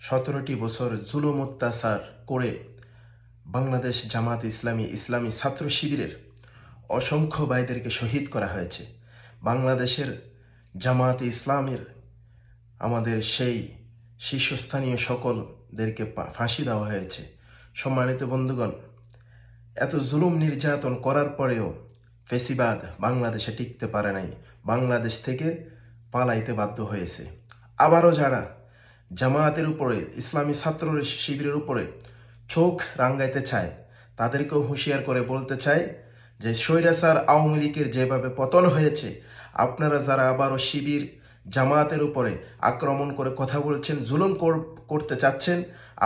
17টি বছর জুলুম অত্যাচার করে বাংলাদেশ জামাত ইসলামী ছাত্র শিবিরের অসংখ্য ভাইদেরকে শহীদ করা হয়েছে। বাংলাদেশের জামাত ইসলামের আমাদের সেই শীর্ষস্থানীয় সকলদেরকে ফাঁসি দেওয়া হয়েছে। সম্মানিত বন্ধুগণ, এত জুলুম নির্যাতন করার পরেও ফেসিবাদ বাংলাদেশে টিকতে পারে নাই, বাংলাদেশ থেকে পালাইতে বাধ্য হয়েছে। আবারও যারা জামায়াতের উপরে, ইসলামী ছাত্র শিবিরের উপরে চোখ রাঙ্গাইতে চায়, তাদেরকেও হুঁশিয়ার করে বলতে চায় যে স্বৈরাচার আওয়ামী লীগের যেভাবে পতন হয়েছে, আপনারা যারা আবারও শিবির জামায়াতের উপরে আক্রমণ করে কথা বলছেন, জুলুম করতে চাচ্ছেন,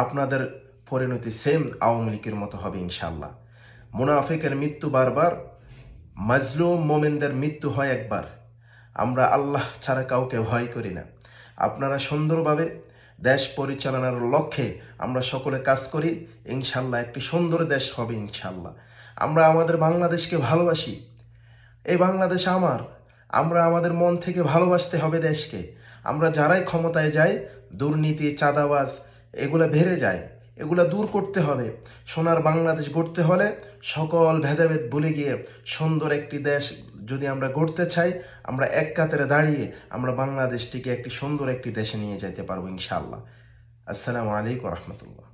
আপনাদের পরিণতি সেম আওয়ামী লীগের মতো হবে ইনশাল্লাহ। মুনাফিকের মৃত্যু বারবার, মাজলুম মোমেনদের মৃত্যু হয় একবার। আমরা আল্লাহ ছাড়া কাউকে ভয় করি না। আপনারা সুন্দরভাবে দেশ পরিচালনার লক্ষ্যে আমরা সকলে কাজ করি, ইনশাল্লাহ একটি সুন্দর দেশ হবে ইনশাল্লাহ। আমরা আমাদের বাংলাদেশকে ভালোবাসি, এই বাংলাদেশ আমার, আমরা আমাদের মন থেকে ভালোবাসতে হবে দেশকে। আমরা যারাই ক্ষমতায় যাই, দুর্নীতি, চাঁদাবাজ এগুলো বেড়ে যায়, এগুলো দূর করতে হবে। সোনার বাংলাদেশ গড়তে হলে সকল ভেদাভেদ ভুলে গিয়ে সুন্দর একটি দেশ যদি আমরা গড়তে চাই, আমরা এক কাতারে দাঁড়িয়ে আমরা বাংলাদেশটিকে একটি সুন্দর একটি দেশে নিয়ে যেতে পারবো ইনশাআল্লাহ। আসসালামু আলাইকুম রহমতুল্লাহ।